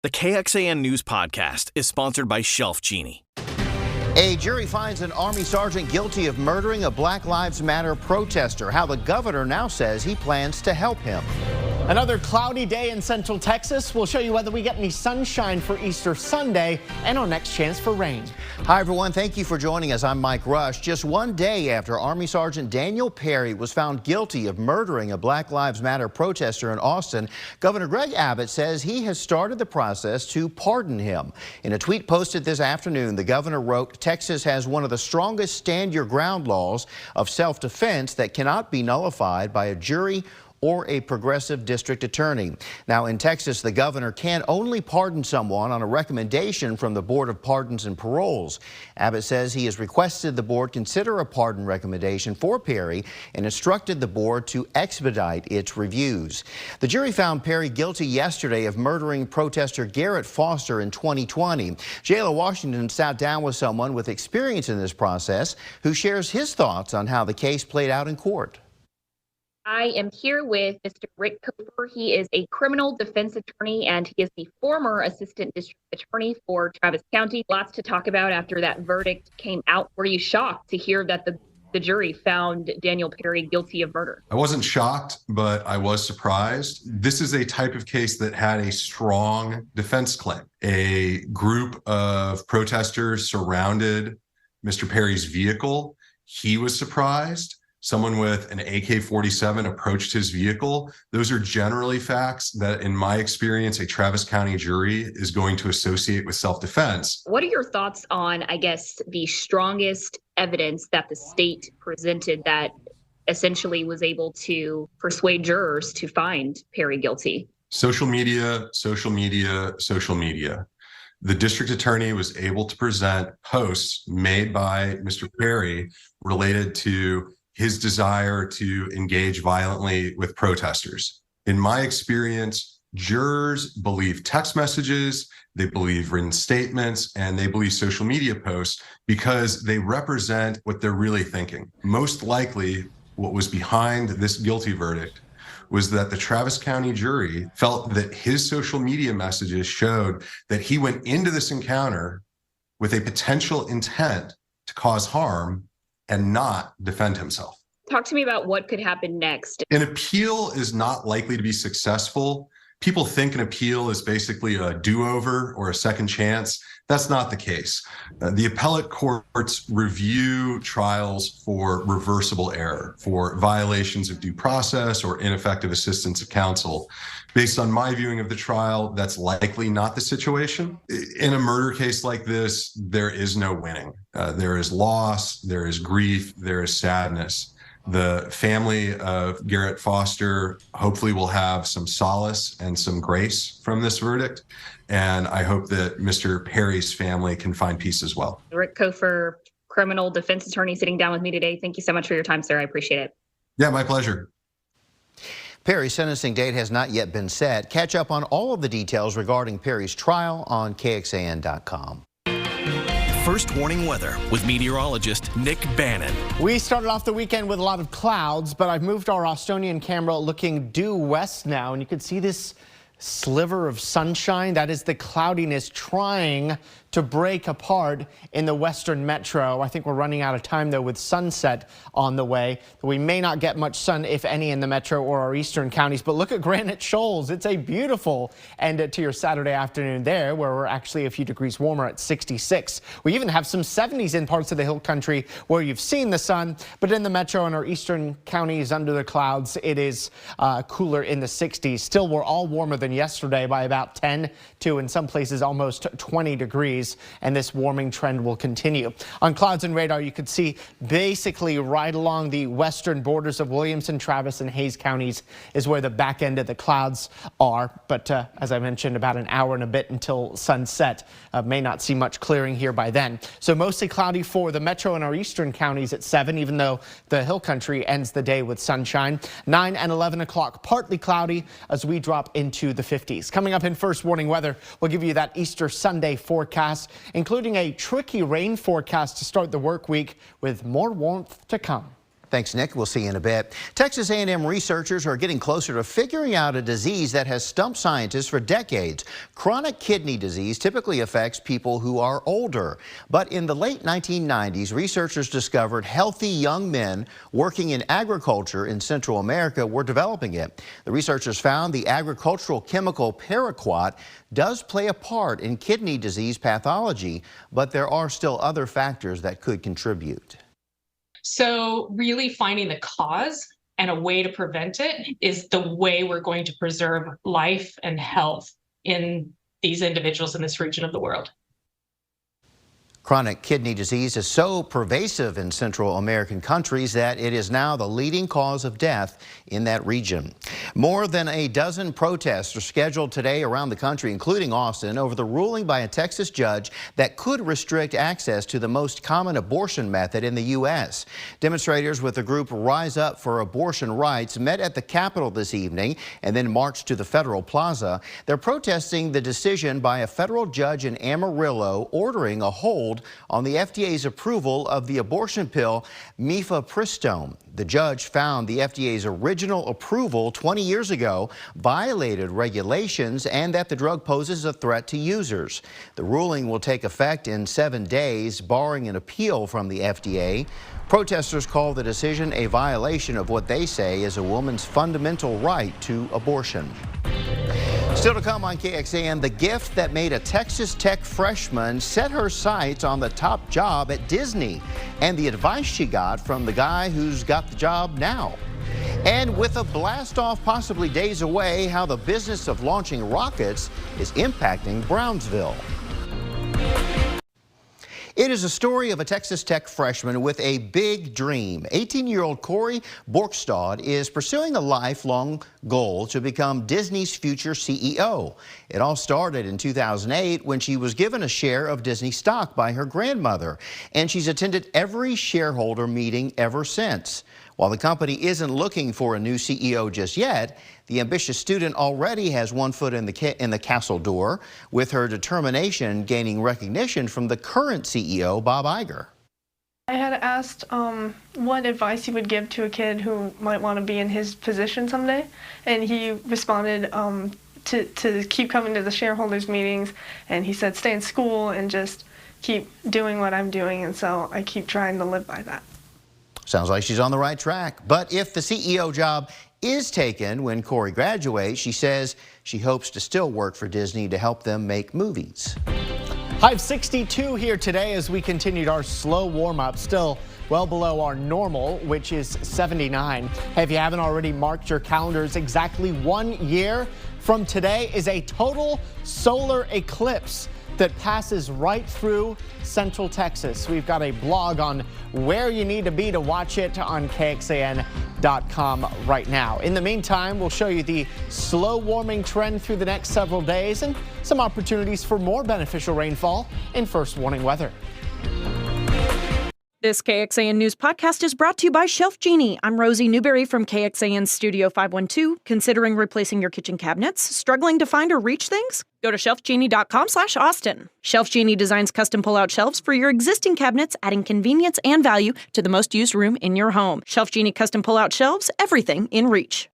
The KXAN News Podcast is sponsored by Shelf Genie. A jury finds an Army sergeant guilty of murdering a Black Lives Matter protester. How the governor now says he plans to help him. Another cloudy day in Central Texas. We'll show you whether we get any sunshine for Easter Sunday and our next chance for rain. Hi, everyone. Thank you for joining us. I'm Mike Rush. Just one day after Army Sergeant Daniel Perry was found guilty of murdering a Black Lives Matter protester in Austin, Governor Greg Abbott says he has started the process to pardon him. In a tweet posted this afternoon, the governor wrote, "Texas has one of the strongest stand-your-ground laws of self-defense that cannot be nullified by a jury or a progressive district attorney." Now, in Texas, the governor can only pardon someone on a recommendation from the Board of Pardons and Paroles. Abbott says he has requested the board consider a pardon recommendation for Perry and instructed the board to expedite its reviews. The jury found Perry guilty yesterday of murdering protester Garrett Foster in 2020. Jayla Washington sat down with someone with experience in this process who shares his thoughts on how the case played out in court. I am here with Mr. Rick Kofer. He is a criminal defense attorney, and he is the former assistant district attorney for Travis County. Lots to talk about after that verdict came out. Were you shocked to hear that the jury found Daniel Perry guilty of murder? I wasn't shocked, but I was surprised. This is a type of case that had a strong defense claim. A group of protesters surrounded Mr. Perry's vehicle. He was surprised. Someone with an AK-47 approached his vehicle. Those are generally facts that, in my experience, a Travis County jury is going to associate with self-defense. What are your thoughts on, I guess, the strongest evidence that the state presented that essentially was able to persuade jurors to find Perry guilty? Social media, social media, social media. The district attorney was able to present posts made by Mr. Perry related to his desire to engage violently with protesters. In my experience, jurors believe text messages, they believe written statements, and they believe social media posts because they represent what they're really thinking. Most likely, what was behind this guilty verdict was that the Travis County jury felt that his social media messages showed that he went into this encounter with a potential intent to cause harm and not defend himself. Talk to me about what could happen next. An appeal is not likely to be successful. People think an appeal is basically a do-over or a second chance. That's not the case. The appellate courts review trials for reversible error, for violations of due process or ineffective assistance of counsel. Based on my viewing of the trial, that's likely not the situation. In a murder case like this, there is no winning. There is loss, there is grief, there is sadness. The family of Garrett Foster hopefully will have some solace and some grace from this verdict. And I hope that Mr. Perry's family can find peace as well. Rick Kofer, criminal defense attorney, sitting down with me today. Thank you so much for your time, sir. I appreciate it. Yeah, my pleasure. Perry's sentencing date has not yet been set. Catch up on all of the details regarding Perry's trial on KXAN.com. First warning weather with meteorologist Nick Bannon. We started off the weekend with a lot of clouds, but I've moved our Austonian camera looking due west now, and you can see this sliver of sunshine. That is the cloudiness trying to break apart in the western metro. I think we're running out of time, though, with sunset on the way. We may not get much sun, if any, in the metro or our eastern counties. But look at Granite Shoals. It's a beautiful end to your Saturday afternoon there, where we're actually a few degrees warmer at 66. We even have some 70s in parts of the hill country where you've seen the sun. But in the metro and our eastern counties under the clouds, it is cooler in the 60s. Still, we're all warmer than yesterday by about 10 to, in some places, almost 20 degrees. And this warming trend will continue. On clouds and radar, you could see basically right along the western borders of Williamson, Travis, and Hayes counties is where the back end of the clouds are. But as I mentioned, about an hour and a bit until sunset. May not see much clearing here by then. So mostly cloudy for the metro and our eastern counties at 7, even though the hill country ends the day with sunshine. 9 and 11 o'clock, partly cloudy as we drop into the 50s. Coming up in first warning weather, we'll give you that Easter Sunday forecast, including a tricky rain forecast to start the work week with more warmth to come. Thanks, Nick. We'll see you in a bit. Texas A&M researchers are getting closer to figuring out a disease that has stumped scientists for decades. Chronic kidney disease typically affects people who are older. But in the late 1990s, researchers discovered healthy young men working in agriculture in Central America were developing it. The researchers found the agricultural chemical paraquat does play a part in kidney disease pathology, but there are still other factors that could contribute. So really finding the cause and a way to prevent it is the way we're going to preserve life and health in these individuals in this region of the world. Chronic kidney disease is so pervasive in Central American countries that it is now the leading cause of death in that region. More than a dozen protests are scheduled today around the country, including Austin, over the ruling by a Texas judge that could restrict access to the most common abortion method in the U.S. Demonstrators with the group Rise Up for Abortion Rights met at the Capitol this evening and then marched to the Federal Plaza. They're protesting the decision by a federal judge in Amarillo ordering a hold on the FDA's approval of the abortion pill mifepristone. The judge found the FDA's original approval 20 years ago violated regulations and that the drug poses a threat to users. The ruling will take effect in 7 days, barring an appeal from the FDA. Protesters call the decision a violation of what they say is a woman's fundamental right to abortion. Still to come on KXAN, the gift that made a Texas Tech freshman set her sights on the top job at Disney and the advice she got from the guy who's got the job now. And with a blast off possibly days away, how the business of launching rockets is impacting Brownsville. It is a story of a Texas Tech freshman with a big dream. 18-year-old Corey Borkstad is pursuing a lifelong goal to become Disney's future CEO. It all started in 2008 when she was given a share of Disney stock by her grandmother, and she's attended every shareholder meeting ever since. While the company isn't looking for a new CEO just yet, the ambitious student already has one foot in the castle door, with her determination gaining recognition from the current CEO, Bob Iger. I had asked what advice he would give to a kid who might want to be in his position someday, and he responded to keep coming to the shareholders meetings, and he said stay in school and just keep doing what I'm doing, and so I keep trying to live by that. Sounds like she's on the right track. But if the CEO job is taken when Corey graduates, she says she hopes to still work for Disney to help them make movies. High of 62 here today as we continued our slow warm-up, still well below our normal, which is 79. Hey, if you haven't already marked your calendars, exactly 1 year from today is a total solar eclipse that passes right through Central Texas. We've got a blog on where you need to be to watch it on KXAN.com right now. In the meantime, we'll show you the slow warming trend through the next several days and some opportunities for more beneficial rainfall in first warning weather. This KXAN News podcast is brought to you by Shelf Genie. I'm Rosie Newberry from KXAN Studio 512. Considering replacing your kitchen cabinets? Struggling to find or reach things? Go to shelfgenie.com/Austin. Shelf Genie designs custom pull-out shelves for your existing cabinets, adding convenience and value to the most used room in your home. Shelf Genie custom pull-out shelves, everything in reach.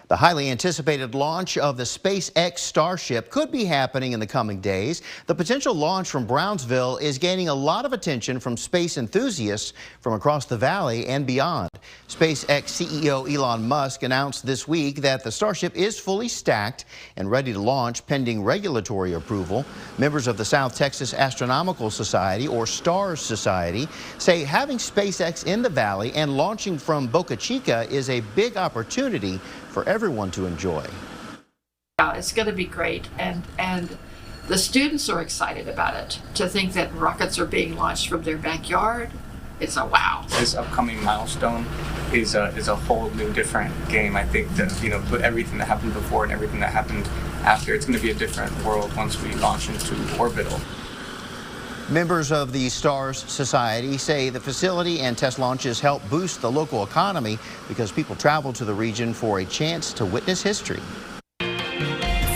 The highly anticipated launch of the SpaceX Starship could be happening in the coming days. The potential launch from Brownsville is gaining a lot of attention from space enthusiasts from across the valley and beyond. SpaceX CEO Elon Musk announced this week that the Starship is fully stacked and ready to launch pending regulatory approval. Members of the South Texas Astronomical Society, or STARS Society, say having SpaceX in the valley and launching from Boca Chica is a big opportunity for everyone to enjoy. It's going to be great, and the students are excited about it. To think that rockets are being launched from their backyard, it's a wow. This upcoming milestone is a whole new different game. I think that, put everything that happened before and everything that happened after, it's going to be a different world once we launch into orbital. Members of the STARS Society say the facility and test launches help boost the local economy because people travel to the region for a chance to witness history.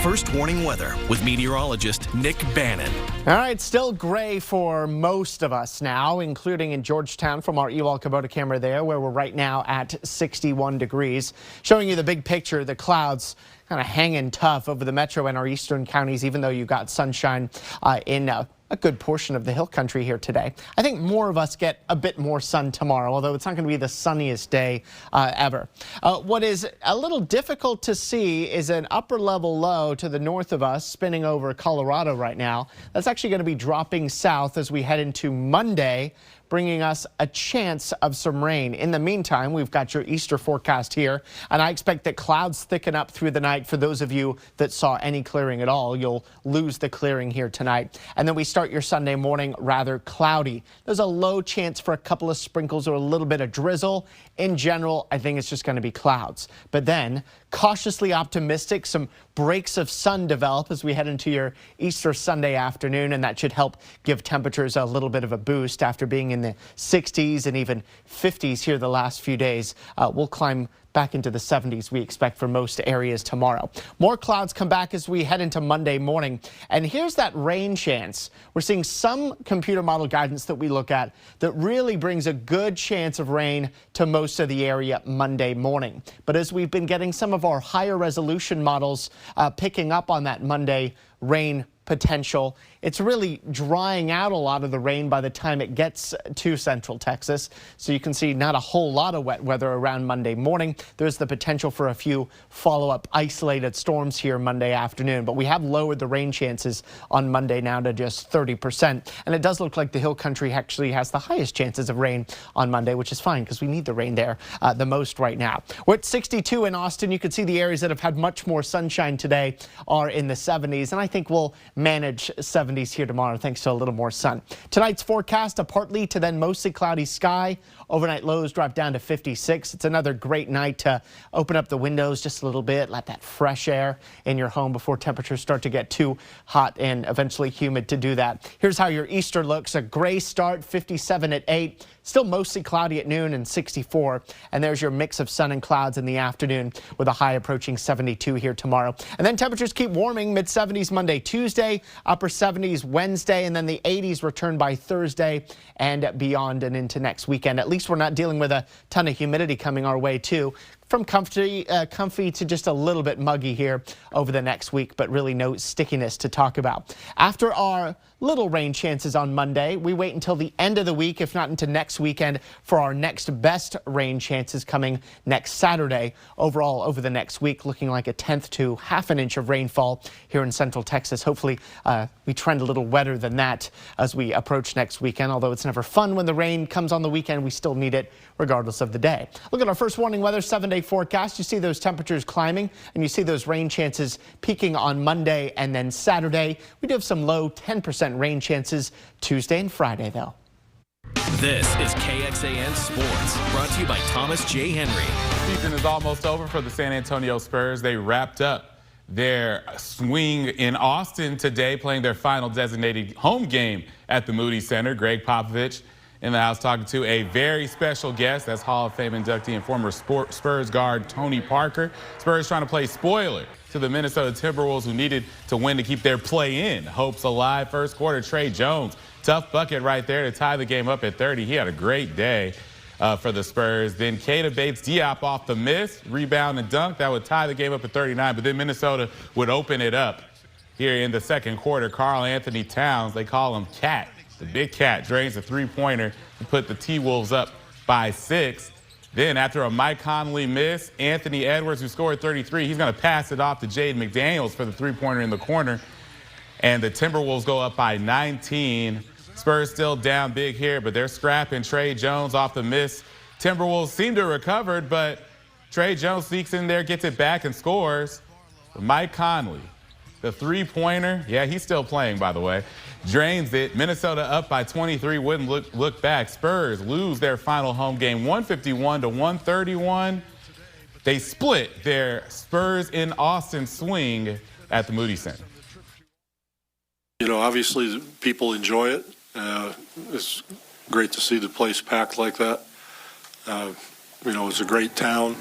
First Warning Weather with meteorologist Nick Bannon. All right, still gray for most of us now, including in Georgetown from our Ewald Kubota camera there, where we're right now at 61 degrees. Showing you the big picture, the clouds kind of hanging tough over the metro and our eastern counties, even though you got sunshine in a good portion of the hill country here today. I think more of us get a bit more sun tomorrow, although it's not going to be the sunniest day ever. What is a little difficult to see is an upper level low to the north of us spinning over Colorado right now. That's actually going to be dropping south as we head into Monday, bringing us a chance of some rain. In the meantime, we've got your Easter forecast here, and I expect that clouds thicken up through the night. For those of you that saw any clearing at all, you'll lose the clearing here tonight. And then we start your Sunday morning rather cloudy. There's a low chance for a couple of sprinkles or a little bit of drizzle. In general, I think it's just going to be clouds. But then, cautiously optimistic, some breaks of sun develop as we head into your Easter Sunday afternoon, and that should help give temperatures a little bit of a boost after being in the 60s and even 50s here the last few days. We'll climb back into the 70s we expect for most areas tomorrow. More clouds come back as we head into Monday morning. And here's that rain chance. We're seeing some computer model guidance that we look at that really brings a good chance of rain to most of the area Monday morning. But as we've been getting some of our higher resolution models picking up on that Monday rain potential, it's really drying out a lot of the rain by the time it gets to central Texas. So you can see not a whole lot of wet weather around Monday morning. There's the potential for a few follow-up isolated storms here Monday afternoon, but we have lowered the rain chances on Monday now to just 30%. And it does look like the hill country actually has the highest chances of rain on Monday, which is fine because we need the rain there the most right now. We're at 62 in Austin. You can see the areas that have had much more sunshine today are in the 70s, and I think we'll manage 70s here tomorrow thanks to a little more sun. Tonight's forecast, a partly to then mostly cloudy sky. Overnight lows drop down to 56. It's another great night to open up the windows just a little bit, let that fresh air in your home before temperatures start to get too hot and eventually humid to do that. Here's how your Easter looks. A gray start, 57 at 8. Still mostly cloudy at noon and 64. And there's your mix of sun and clouds in the afternoon with a high approaching 72 here tomorrow. And then temperatures keep warming, mid-70s Monday, Tuesday, upper 70s Wednesday, and then the 80s return by Thursday and beyond and into next weekend. At least we're not dealing with a ton of humidity coming our way too. From comfy to just a little bit muggy here over the next week, but really no stickiness to talk about. After our little rain chances on Monday, we wait until the end of the week, if not into next weekend, for our next best rain chances coming next Saturday. Overall, over the next week, looking like a 1/10 to half an inch of rainfall here in central Texas. Hopefully, we trend a little wetter than that as we approach next weekend. Although it's never fun when the rain comes on the weekend, we still need it regardless of the day. Look at our first warning weather 7-day forecast. You see those temperatures climbing and you see those rain chances peaking on Monday and then Saturday. We do have some low 10% rain chances Tuesday and Friday though. This is KXAN Sports, brought to you by Thomas J. Henry. Season is almost over for the San Antonio Spurs. They wrapped up their swing in Austin today, playing their final designated home game at the Moody Center. Greg Popovich in the house talking to a very special guest. That's Hall of Fame inductee and former Spurs guard Tony Parker. Spurs trying to play spoiler to the Minnesota Timberwolves, who needed to win to keep their play in. Hopes alive. First quarter, Trey Jones. Tough bucket right there to tie the game up at 30. He had a great day for the Spurs. Then Keita Bates-Diop off the miss, rebound and dunk. That would tie the game up at 39, but then Minnesota would open it up here in the second quarter. Karl Anthony Towns, they call him Cat. The big cat drains a three-pointer to put the T-Wolves up by 6. Then after a Mike Conley miss, Anthony Edwards, who scored 33, he's going to pass it off to Jaden McDaniels for the three-pointer in the corner. And the Timberwolves go up by 19. Spurs still down big here, but they're scrapping. Trey Jones off the miss. Timberwolves seem to have recovered, but Trey Jones sneaks in there, gets it back, and scores. Mike Conley, the three-pointer, yeah, he's still playing, by the way, drains it. Minnesota up by 23, wouldn't look back. Spurs lose their final home game, 151-131. They split their Spurs in Austin swing at the Moody Center. You know, obviously people enjoy it. It's great to see the place packed like that. You know, it's a great town,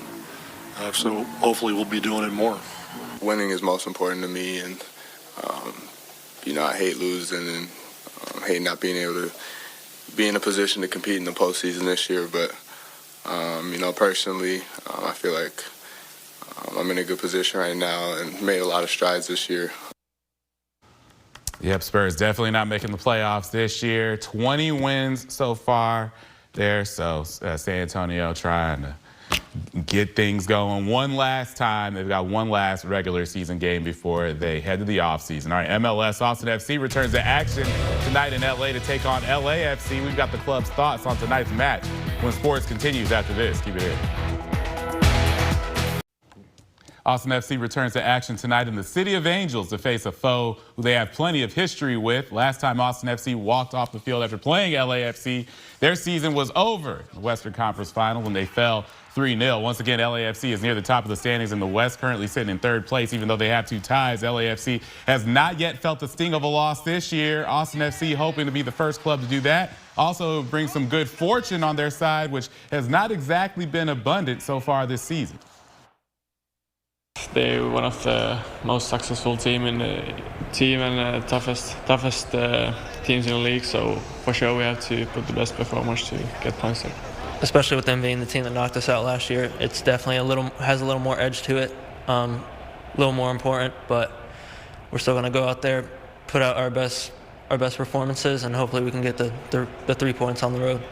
so hopefully we'll be doing it more. Winning is most important to me, and I hate losing and hate not being able to be in a position to compete in the postseason this year. But personally, I feel like I'm in a good position right now and made a lot of strides this year. Yep, Spurs definitely not making the playoffs this year. 20 wins so far there. So San Antonio trying to get things going one last time. They've got one last regular season game before they head to the offseason. All right, MLS Austin FC returns to action tonight in LA to take on LAFC. We've got the club's thoughts on tonight's match when sports continues after this. Keep it here. Austin FC returns to action tonight in the City of Angels to face a foe who they have plenty of history with. Last time Austin FC walked off the field after playing LAFC, their season was over in the Western Conference Final when they fell 3-0. Once again, LAFC is near the top of the standings in the West, currently sitting in third place, even though they have 2 ties. LAFC has not yet felt the sting of a loss this year. Austin FC hoping to be the first club to do that. Also brings some good fortune on their side, which has not exactly been abundant so far this season. They're one of the most successful team and toughest teams in the league. So for sure we have to put the best performance to get points there. Especially with them being the team that knocked us out last year, it's definitely has a little more edge to it, a little more important. But we're still going to go out there, put out our best performances, and hopefully we can get the 3 points on the road.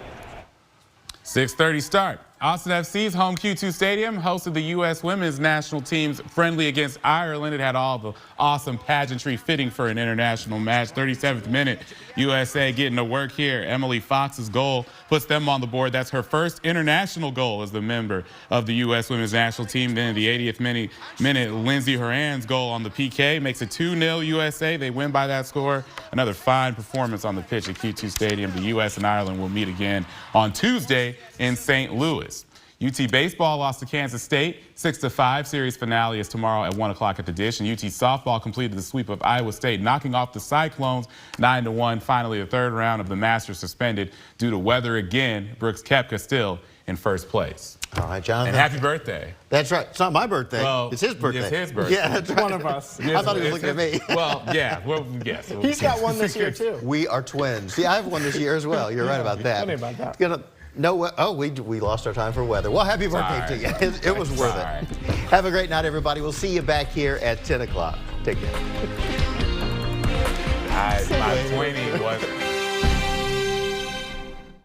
6:30 start. Austin FC's home Q2 Stadium hosted the U.S. women's national team's friendly against Ireland. It had all the awesome pageantry fitting for an international match. 37th minute, USA getting to work here. Emily Fox's goal puts them on the board. That's her first international goal as the member of the U.S. women's national team. Then in the 80th minute, Lindsey Horan's goal on the PK makes it 2-0 USA. They win by that score. Another fine performance on the pitch at Q2 Stadium. The U.S. and Ireland will meet again on Tuesday in St. Louis. UT baseball lost to Kansas State 6-5. Series finale is tomorrow at 1 o'clock at the Dish. And UT softball completed the sweep of Iowa State, knocking off the Cyclones 9-1. Finally, the third round of the Masters suspended due to weather again. Brooks Koepka still in first place. All right, Jonathan. And happy birthday. That's right. It's not my birthday. Well, it's his birthday. It's his birthday. Yeah, that's right. One of us. I thought he was looking at me. Well, yeah. Well, yes. He's got one this year, too. We are twins. Yeah, I have one this year as well. You're right about that. Funny about that. We lost our time for weather. Well, happy birthday to you. It was worth it. Right. Have a great night, everybody. We'll see you back here at 10 o'clock. Take care. My 20 was